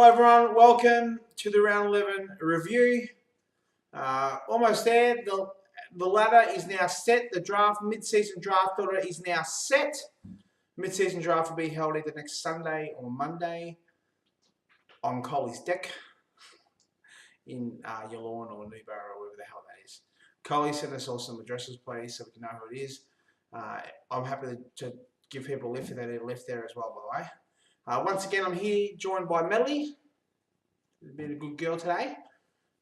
Hello everyone, welcome to the round 11 review. Almost there, the ladder is now set, the draft, mid-season draft order is now set. Mid-season draft will be held either next Sunday or Monday on Coley's deck in Yallourn or Newborough or wherever the hell that is. Coley sent us all some addresses, please, so we can know who it is. I'm happy to give people a lift if they need a lift there as well, by the way. Once again, I'm here joined by Melly. Been a good girl today.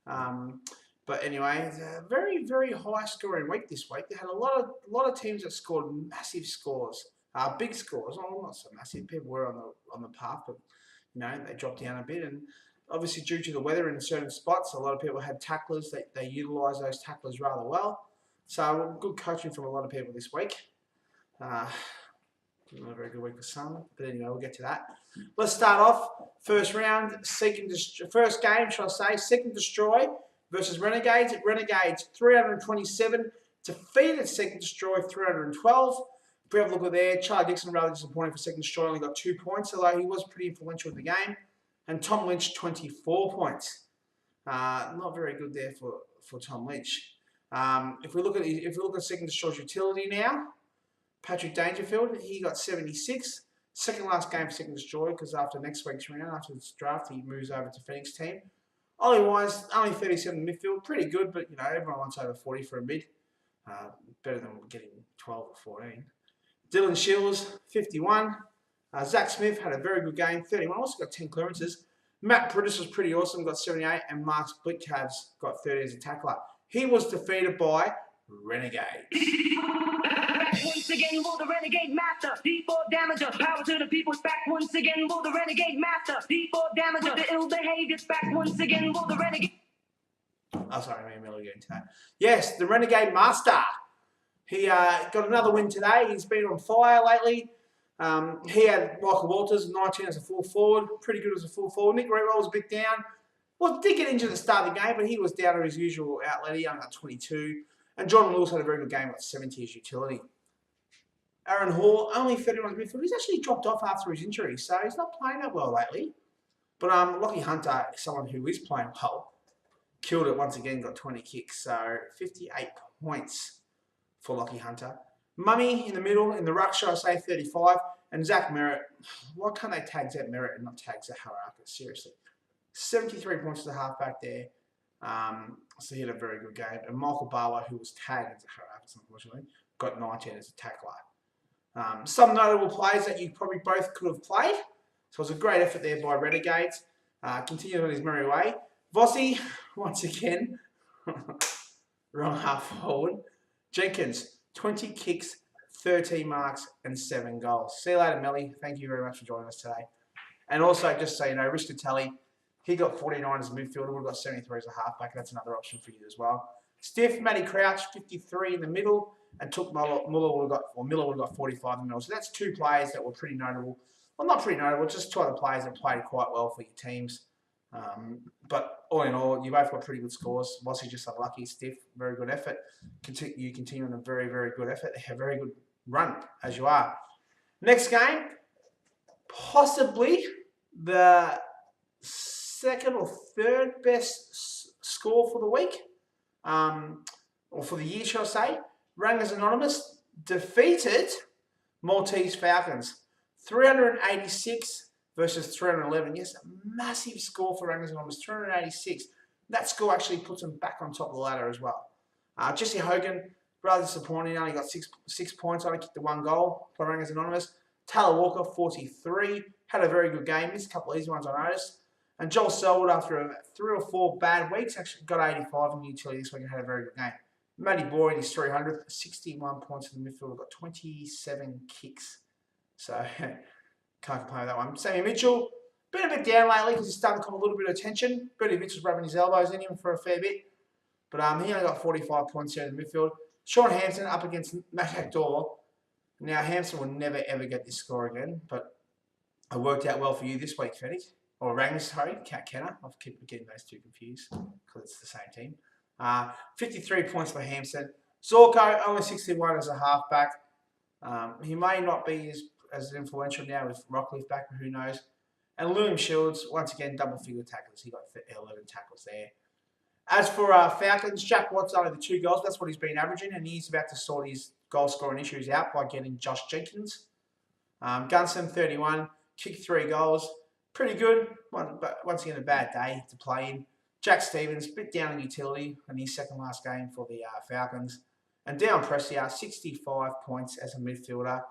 But anyway, it's a very, very high scoring week this week. They had a lot of teams that scored massive scores, big scores. Oh, not so massive. People were on the path, but you know they dropped down a bit. And obviously, due to the weather in certain spots, a lot of people had tacklers. They utilised those tacklers rather well. So good coaching from a lot of people this week. Not a very good week for some, but anyway, we'll get to that. Let's start off first round, first game, shall I say, Seek and Destroy versus Renegades. Renegades 327 defeated Seek and Destroy 312. If we have a look at there, Charlie Dixon rather disappointing for Seek and Destroy, only got 2 points, although he was pretty influential in the game. And Tom Lynch 24 points. Not very good there for Tom Lynch. If we look at Seek and Destroy's utility now. Patrick Dangerfield, he got 76. Second last game for Seek and Destroy because after next week's round, after this draft, he moves over to Phoenix team. Ollie Wise, only 37 midfield, pretty good, but you know everyone wants over 40 for a mid. Better than getting 12 or 14. Dylan Shields, 51. Zach Smith had a very good game, 31. Also got 10 clearances. Matt Brutus was pretty awesome, got 78, and Mark Splitcabs got 30 as a tackler. He was defeated by Renegades. Once again, will the Renegade Master, D4 Damager, power to the people's back once again, will the Renegade Master, D4 Damager, the ill behavior's back once again, will the Renegade... Oh, sorry, me and Miller getting to that. Yes, the Renegade Master. He got another win today. He's been on fire lately. He had Michael Walters, 19 as a full forward, pretty good as a full forward. Nick Rewell was a bit down. Well, did get injured at the start of the game, but he was down to his usual outlet. He only got 22. And John Lewis had a very good game, got 70 as utility. Aaron Hall, only 31 midfield. He's actually dropped off after his injury, so he's not playing that well lately. But Lockie Hunter, someone who is playing well, killed it once again, got 20 kicks, so 58 points for Lockie Hunter. Mummy in the middle, in the ruck, shall I say, 35. And Zach Merritt, why can't they tag Zach Merritt and not tag Zach Haraka? Seriously. 73 points to the halfback there. So he had a very good game. And Michael Barlow, who was tagged as a Haraka, unfortunately, got 19 as a tackler. Some notable players that you probably both could have played. So it was a great effort there by Renegades. Continuing on his merry way. Vossi, once again, wrong half forward. Jenkins, 20 kicks, 13 marks, and 7 goals. See you later, Melly. Thank you very much for joining us today. And also, just so you know, Riscatelli, he got 49 as a midfielder, would have got 73 as a halfback. That's another option for you as well. Stiff, Matty Crouch, 53 in the middle. And Miller would have got 45 in the middle. So that's 2 players that were pretty notable. Well, not pretty notable, just 2 other players that played quite well for your teams. But all in all, you both got pretty good scores. Vossi just unlucky, Stiff, very good effort. You continue on a very, very good effort. A very good run, as you are. Next game, possibly the second or third best score for the week, or for the year, shall I say. Rangers Anonymous defeated Maltese Falcons. 386 versus 311. Yes, a massive score for Rangers Anonymous. 386. That score actually puts them back on top of the ladder as well. Jesse Hogan, rather disappointing. Only got six points. Only kicked the 1 goal for Rangers Anonymous. Taylor Walker, 43. Had a very good game. Missed a couple of easy ones I noticed. And Joel Selwood, after 3 or 4 bad weeks, actually got 85 in the utility this week and had a very good game. Matty Boyd is 300, 61 points in the midfield, got 27 kicks. So, can't complain with that one. Sammy Mitchell, been a bit down lately because he's starting to come a little bit of attention. Bertie Mitchell's rubbing his elbows in him for a fair bit. But he only got 45 points here in the midfield. Sean Hampson up against Matt Hector. Now, Hampson will never, ever get this score again. But it worked out well for you this week, Fennick. Or Rangers, sorry, Kenner. I keep getting those 2 confused because it's the same team. 53 points for Hampson. Zorko, only 61 as a halfback. He may not be as influential now with Rockcliffe back, but who knows. And Liam Shields, once again, double-figure tackles. He got 11 tackles there. As for Falcons, Jack Watts only the 2 goals. That's what he's been averaging, and he's about to sort his goal-scoring issues out by getting Josh Jenkins. Gunson, 31, kicked 3 goals. Pretty good, but once again, a bad day to play in. Jack Stevens, a bit down in utility in his second last game for the Falcons. And Down Prestia, 65 points as a midfielder.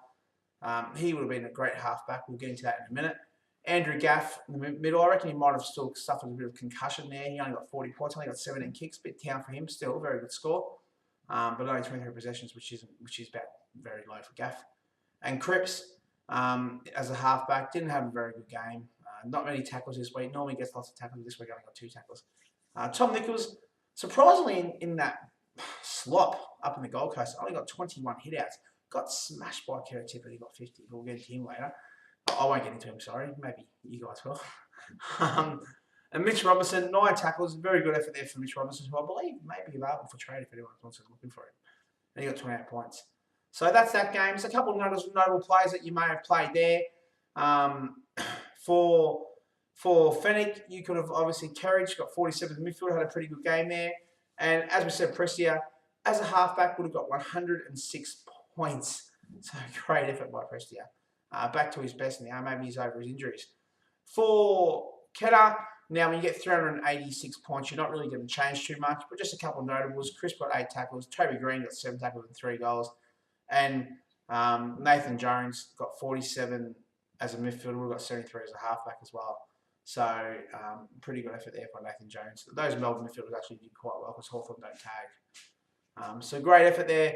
He would have been a great halfback. We'll get into that in a minute. Andrew Gaff in the middle, I reckon he might have still suffered a bit of concussion there. He only got 40 points, only got 17 kicks, bit down for him, still a very good score. But only 23 possessions, which is about very low for Gaff. And Cripps, as a halfback, didn't have a very good game. Not many tackles this week. Normally gets lots of tackles. This week only got 2 tackles. Tom Nichols, surprisingly in that slop up in the Gold Coast, only got 21 hitouts. Got smashed by Kerr Tipper. He got 50. We'll get into him later. I won't get into him, sorry. Maybe you guys will. And Mitch Robinson, 9 tackles. Very good effort there for Mitch Robinson, who I believe may be available for trade if anyone wants to looking for him. And he got 28 points. So that's that game. There's a couple of notable players that you may have played there. For Fennec, you could have obviously Carriage, got 47 midfield, had a pretty good game there. And as we said, Prestia, as a halfback, would have got 106 points. So great effort by Prestia. Back to his best now. Maybe he's over his injuries. For Ketter, now when you get 386 points, you're not really going to change too much. But just a couple of notables. Chris got 8 tackles. Toby Green got 7 tackles and 3 goals. And Nathan Jones got 47 as a midfielder. We've got 73 as a halfback as well. So pretty good effort there by Nathan Jones. Those Melbourne midfielders actually did quite well because Hawthorn don't tag. So great effort there.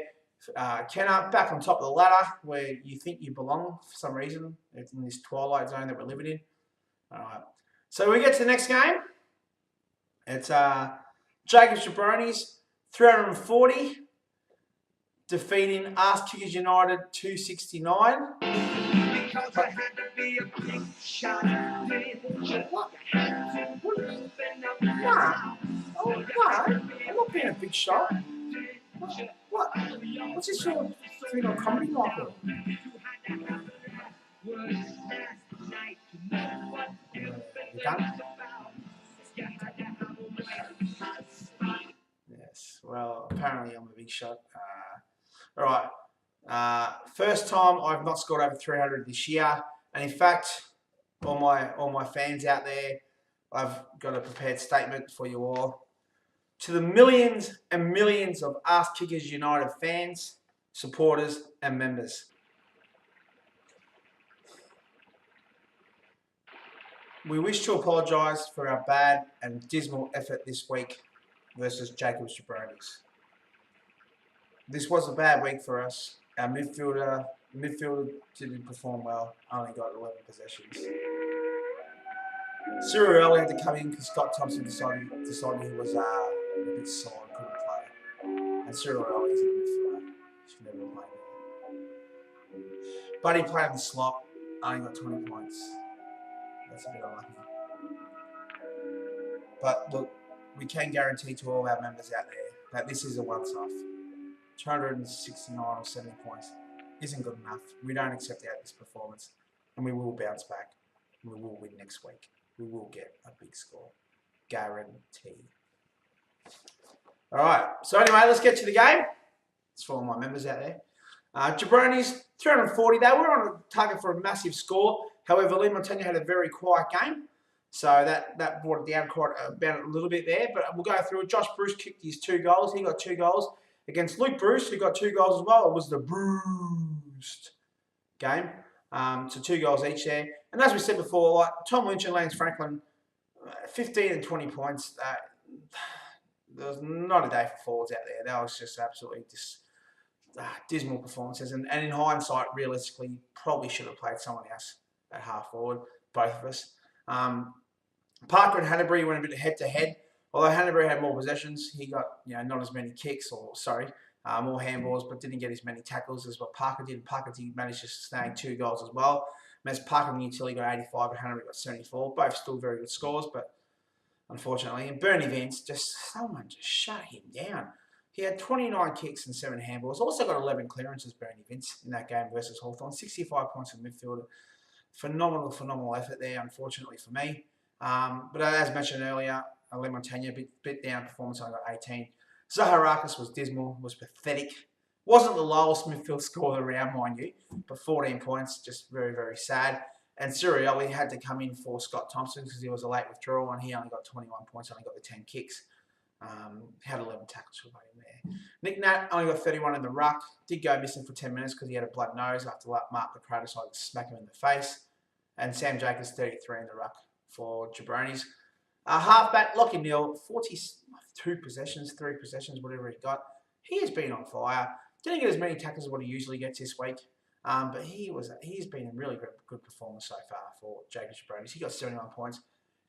Kenner back on top of the ladder where you think you belong for some reason. It's in this twilight zone that we're living in. All right. So we get to the next game. It's Jacob Jabronis, 340, defeating Arse Kickers United 269. Because I had to be a big shot. What? Nah. Oh, no. I'm not being a big shot. What? What's this sort of thing on comedy, Michael? You done? Yes. Well, apparently I'm a big shot. All right. First time I've not scored over 300 this year, and in fact, all my fans out there, I've got a prepared statement for you all. To the millions and millions of Arse Kickers United fans, supporters, and members. We wish to apologise for our bad and dismal effort this week versus Jacobs Jabronis. This was a bad week for us. Our midfielder didn't perform well, only got 11 possessions. Cyril Early had to come in because Scott Thompson decided he was a bit sore and couldn't play. And Cyril Early is a midfielder. Should never play there. But he played in the slot, only got 20 points. That's a bit unlucky. But look, we can guarantee to all our members out there that this is a once-off. 269 or 70 points isn't good enough. We don't accept this performance, and we will bounce back. We will win next week. We will get a big score. Guarantee. All right. So anyway, let's get to the game. It's for all my members out there. Jabronis, 340. They were on a target for a massive score. However, Lee Montaigne had a very quiet game. So that brought it down quite about a little bit there. But we'll go through it. Josh Bruce kicked his 2 goals. He got 2 goals. Against Luke Bruce, who got 2 goals as well. It was the Bruce game. So 2 goals each there. And as we said before, like Tom Lynch and Lance Franklin, 15 and 20 points. There was not a day for forwards out there. That was just absolutely dismal performances. And in hindsight, realistically, probably should have played someone else at half forward, both of us. Parker and Hanbury went a bit head-to-head. Although Hanbury had more possessions, he got not as many kicks, more handballs, but didn't get as many tackles as what Parker did. Parker did manage to snag 2 goals as well. As Parker and Utility got 85 and Hanbury got 74. Both still very good scores, but unfortunately, and Bernie Vince, someone just shut him down. He had 29 kicks and 7 handballs. Also got 11 clearances, Bernie Vince, in that game versus Hawthorn. 65 points in midfield. Phenomenal effort there, unfortunately for me. But as mentioned earlier, Lee Montagna bit down performance. I got 18. Zaharakis was dismal, was pathetic. Wasn't the lowest midfield score of the round, mind you, but 14 points, just very, very sad. And Sirioli had to come in for Scott Thompson because he was a late withdrawal, and he only got 21 points, only got the 10 kicks. Had 11 tackles for him there. Nick Nat only got 31 in the ruck. Did go missing for 10 minutes because he had a blood nose after Mark McCray decided to smack him in the face. And Sam Jacobs 33 in the ruck for Jabronis. Halfback, Lockie Neal, 42 possessions, 3 possessions, whatever he got. He has been on fire. Didn't get as many tackles as what he usually gets this week. But he's been a really good performance so far for Jacob Jabronis. He got 71 points.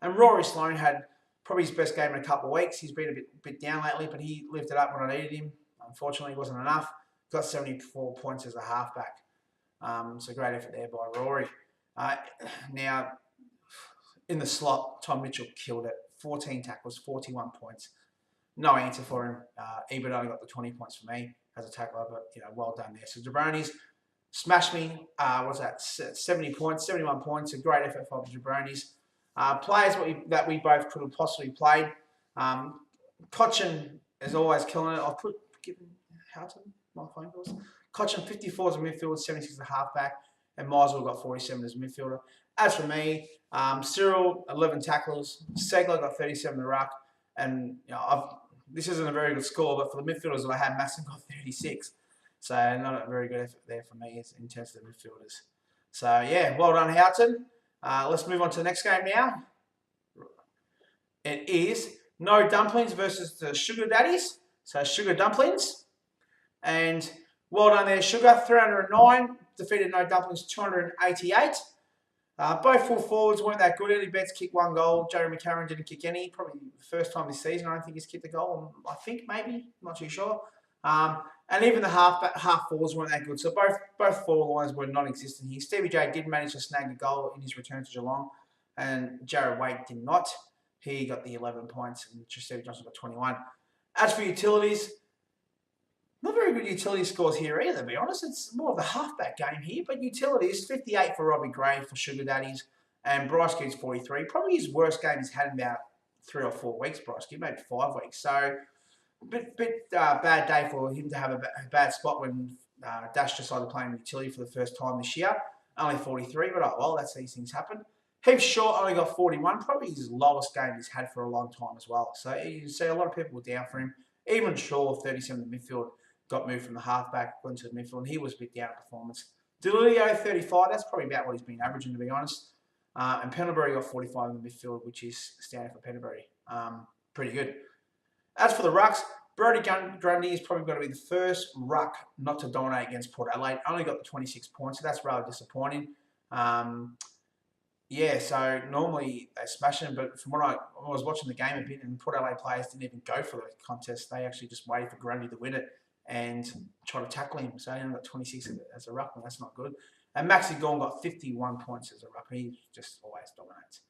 And Rory Sloane had probably his best game in a couple of weeks. He's been a bit down lately, but he lifted up when I needed him. Unfortunately, it wasn't enough. Got 74 points as a halfback. So great effort there by Rory. Now, in the slot, Tom Mitchell killed it. 14 tackles, 41 points. No answer for him. Ebert only got the 20 points for me as a tackler, but well done there. So Jabronis smashed me. What's that? 70 points, 71 points. A great effort for Jabronis. Players that we both could have possibly played. Cochin is always killing it. I'll give him Houghton, my phone calls. Cochin 54 as a midfielder, 76 as a halfback, and Meisel got 47 as a midfielder. As for me, Cyril 11 tackles, Segler got 37 in the ruck, and this isn't a very good score, but for the midfielders that I had, Masson got 36. So not a very good effort there for me in terms of the midfielders. So yeah, well done, Houghton. Let's move on to the next game now. It is No Dumplings versus the Sugar Daddies. So Sugar Dumplings. And well done there, Sugar. 309. Defeated No Dumplings 288. Both full forwards weren't that good. Eddie Betts kicked 1 goal. Jeremy McCarron didn't kick any. Probably the first time this season I don't think he's kicked a goal. I think maybe. I'm not too sure. And even the half forwards weren't that good. So both forward lines were non-existent here. Stevie J did manage to snag a goal in his return to Geelong, and Jared Waite did not. He got the 11 points, and Stevie Johnson got 21. As for utilities, not very good utility scores here either, to be honest. It's more of the halfback game here, but utilities, 58 for Robbie Gray for Sugar Daddies, and Bryce Gibbs 43. Probably his worst game he's had in about 3 or 4 weeks, Bryce Gibbs, maybe 5 weeks. So bit bad day for him to have a bad spot when Dash decided to play him utility for the first time this year. Only 43, but oh well, that's these things happen. Heaps Short only got 41, probably his lowest game he's had for a long time as well. So you see a lot of people were down for him. Even Shaw, 37 in the midfield, got moved from the halfback, went to the midfield, and he was a bit down in performance. Delilio, 35, that's probably about what he's been averaging, to be honest. And Pendlebury got 45 in the midfield, which is standard for Pendlebury. Pretty good. As for the rucks, Brody Grundy is probably going to be the first ruck not to dominate against Port Adelaide. Only got the 26 points, so that's rather disappointing. Yeah, so normally they smash him, but from what I was watching the game a bit, and Port Adelaide players didn't even go for the contest. They actually just waited for Grundy to win it and try to tackle him. So he only got 26 as a ruckman. That's not good. And Maxi Gorn got 51 points as a ruckman. He just always dominates.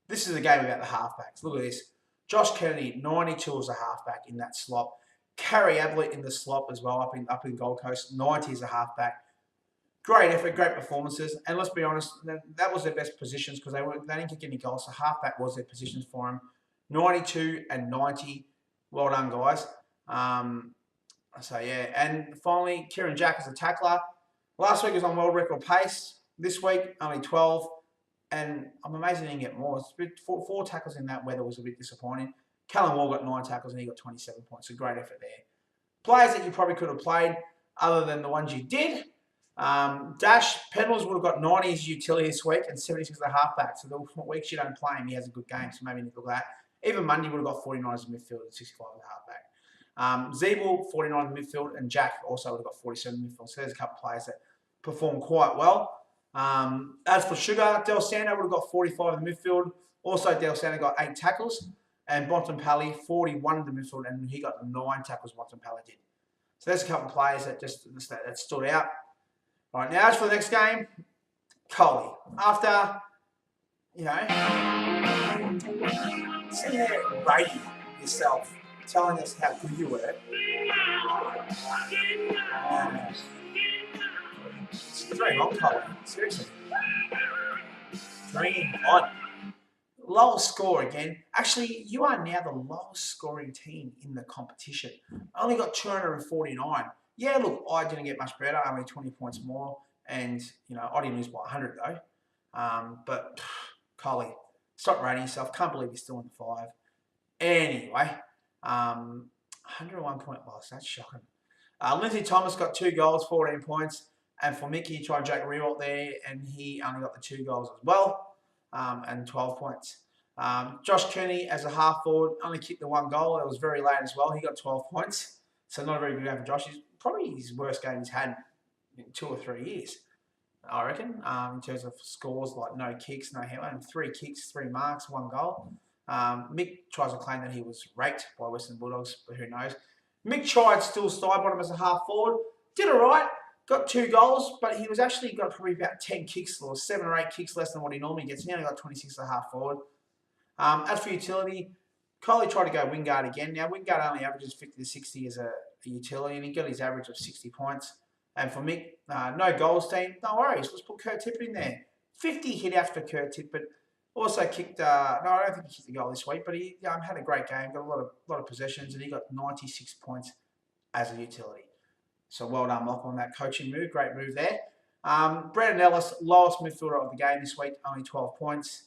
This is a game about the halfbacks. Look at this. Josh Kennedy, 92 as a halfback in that slot. Carrie Ablett in the slot as well, up in Gold Coast, 90 as a halfback. Great effort, great performances. And let's be honest, that was their best positions because they didn't kick any goals. So halfback was their positions for him. 92 and 90. Well done, guys. So, yeah. And finally, Kieran Jack as a tackler. Last week was on world record pace. This week, only 12. And I'm amazed he didn't get more. Four tackles in that weather was a bit disappointing. Callum Wall got 9 tackles and he got 27 points. A great effort there. Players that you probably could have played other than the ones you did. Dash, Pendles would have got 90 as utility this week and 76 as a halfback. So the weeks you don't play him, he has a good game. So maybe you need to look at that. Even Mundy would have got 49 as a midfield and 65 as a halfback. Zeeble, 49 in the midfield, and Jack also would have got 47 in the midfield. So there's a couple of players that performed quite well. As for Sugar, Del Sando would have got 45 in the midfield. Also, Del Sando got 8 tackles. And Bontempelli, 41 in the midfield, and he got 9 tackles Bontempelli did. So there's a couple of players that stood out. All right, now as for the next game, Coley. After, sitting there rating yourself, telling us how good you were. It's very long, Coley. Seriously. 3-1. Lowest score again. Actually, you are now the lowest scoring team in the competition. Only got 249. Yeah, look, I didn't get much better, only 20 points more. And, I didn't lose by 100 though. But, Coley, stop rating yourself. Can't believe you're still in the 5. Anyway, 101 point loss. That's shocking. Lindsay Thomas got 2 goals, 14 points. And for Mickey, he tried Jake Rewalt there, and he only got the 2 goals as well, and 12 points. Josh Kearney, as a half forward, only kicked the 1 goal. It was very late as well. He got 12 points. So not a very good game for Josh. He's probably his worst game he's had in 2 or 3 years, I reckon, in terms of scores, like no kicks, no hammer, and 3 kicks, 3 marks, 1 goal. Mick tries to claim that he was raped by Western Bulldogs, but who knows. Mick tried still side bottom as a half forward. Did all right. Got 2 goals, but he was actually got probably about 10 kicks or 7 or 8 kicks less than what he normally gets. He only got 26 as a half forward. As for utility, Coley tried to go Wingard again. Now, Wingard only averages 50 to 60 as a utility, and he got his average of 60 points. And for Mick, no goals team, no worries. Let's put Kurt Tippett in there. 50 hit outs for Kurt Tippett. Also kicked, no, I don't think he kicked the goal this week, but he had a great game, got a lot of possessions, and he got 96 points as a utility. So well done, Mock, on that coaching move. Great move there. Brandon Ellis, lowest midfielder of the game this week, only 12 points.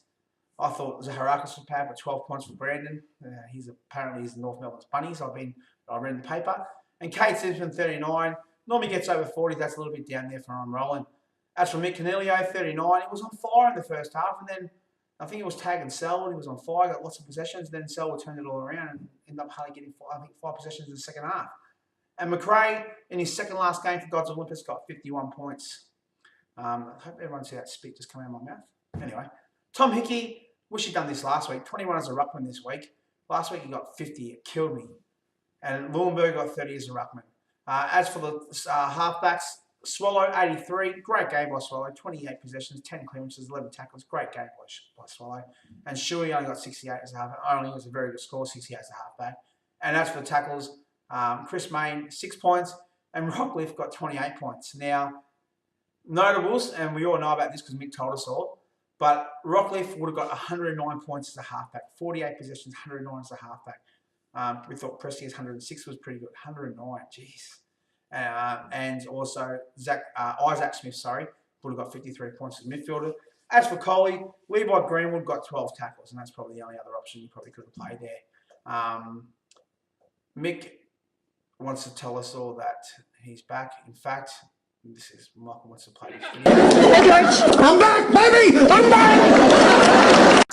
I thought Zaharakis was bad, but 12 points for Brandon. He's apparently the North Melbourne's Bunnies. I read in the paper. And Kate Simpson, 39. Normally gets over 40. That's a little bit down there for I'm rolling. As for Mick Canelio, 39. He was on fire in the first half, and then I think it was tagging Selwood. He was on fire, got lots of possessions. Then Selwood turned it all around and ended up hardly getting 5 possessions in the second half. And McRae, in his second last game for God's Olympus, got 51 points. I hope everyone see that spit just come out of my mouth. Anyway, Tom Hickey, wish he'd done this last week. 21 as a ruckman this week. Last week he got 50. It killed me. And Leuenberg got 30 as a ruckman. As for the halfbacks, Swallow, 83. Great game by Swallow. 28 possessions, 10 clearances, 11 tackles. Great game by Swallow. And Shuey only got 68 as a halfback. Only was a very good score, 68 as a halfback. And as for the tackles, Chris Mayne, 6 points. And Rockcliffe got 28 points. Now, notables, and we all know about this because Mick told us all, but Rockcliffe would have got 109 points as a halfback. 48 possessions, 109 as a halfback. We thought Presti's 106 was pretty good. 109, jeez. And also Isaac Smith, would have got 53 points as midfielder. As for Coley, Levi Greenwood got 12 tackles, and that's probably the only other option you probably could have played there. Mick wants to tell us all that he's back. In fact, this is Michael wants to play this video. I'm back, baby! I'm back!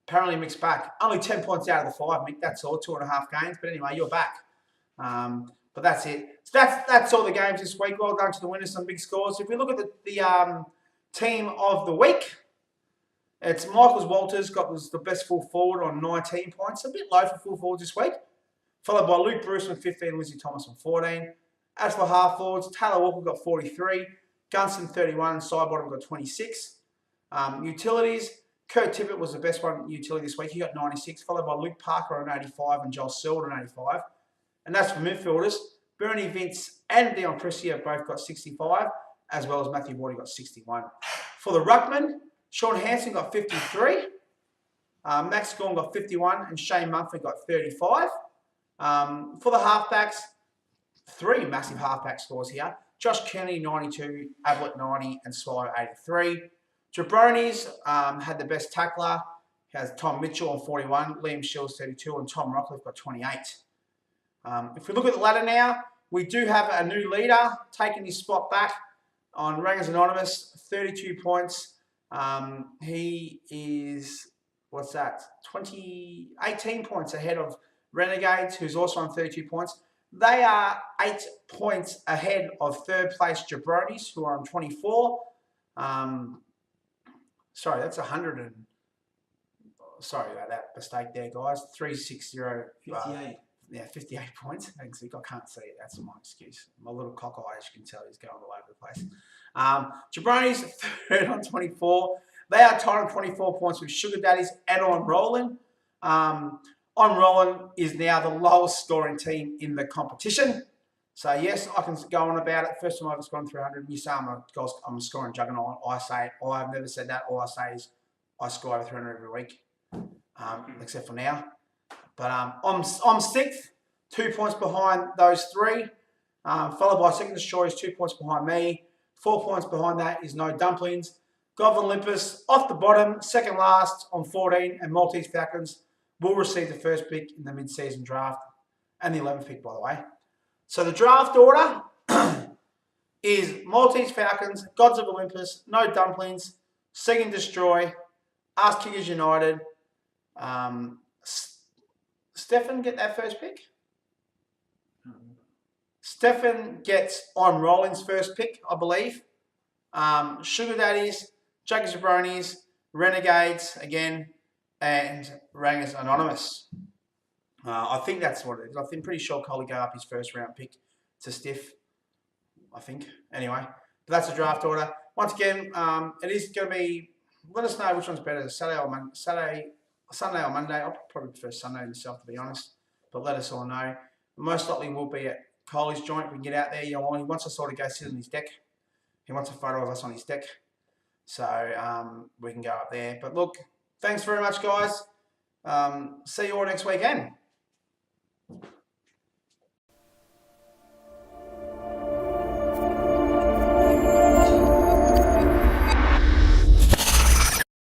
Apparently Mick's back. Only 10 points out of the 5, Mick. That's all. 2.5 games. But anyway, you're back. But that's it. So that's all the games this week. Well done to the winners. Some big scores. If we look at the team of the week, it's Michael Walters was the best full forward on 19 points. A bit low for full forwards this week. Followed by Luke Bruce on 15, Lizzie Thomas on 14. As for half forwards, Taylor Walker got 43, Gunston 31, and Sidebottom got 26. Utilities, Kurt Tippett was the best one utility this week. He got 96, followed by Luke Parker on 85 and Joel Selwood on 85. And that's for midfielders. Bernie Vince and Dion Presti have both got 65, as well as Matthew Wardy got 61. For the ruckman, Sean Hansen got 53, Max Gorn got 51, and Shane Mumford got 35. For the halfbacks, 3 massive halfback scores here. Josh Kennedy, 92, Ablett, 90, and Swallow, 83. Jabronis had the best tackler. He has Tom Mitchell on 41, Liam Shields, 32, and Tom Rockcliffe got 28. If we look at the ladder now, we do have a new leader taking his spot back on Rangers Anonymous, 32 points. He is, 18 points ahead of Renegades, who's also on 32 points. They are 8 points ahead of third place Jabronis, who are on 24. Sorry, that's 100 and... Sorry about that mistake there, guys. 360... 58. 58 points. I can't see it. That's my excuse. My little cock eye, as you can tell, is going all over the place. Jabronis, third on 24. They are tied on 24 points with Sugar Daddies and on Roland. On Roland is now the lowest scoring team in the competition. So, yes, I can go on about it. First time I've scored 300. You say I'm a scoring juggernaut. I say it. I've never said that. All I say is I score over 300 every week, except for now. But I'm 6th, 2 points behind those 3. Followed by second choice, 2 points behind me. 4 points behind that is No Dumplings. Govan Olympus off the bottom, second last on 14, and Maltese Falcons will receive the first pick in the mid-season draft and the 11th pick, by the way. So the draft order is Maltese Falcons, Gods of Olympus, No Dumplings, Seek and Destroy, Ask Kickers United. Stefan get that first pick? Stefan gets On Rollins' first pick, I believe. Sugar Daddies, Jackers Jabronis, Renegades again, and Rangers Anonymous. I think that's what it is. I'm pretty sure Coley gave up his first round pick to Stiff. I think. Anyway, but that's the draft order. Once again, it is going to be. Let us know which one's better, Sunday or Monday. I'll probably prefer Sunday myself, to be honest. But let us all know. Most likely we'll be at Coley's joint. We can get out there. He wants us all to go sit on his deck. He wants a photo of us on his deck. So we can go up there. But look, thanks very much, guys. See you all next weekend.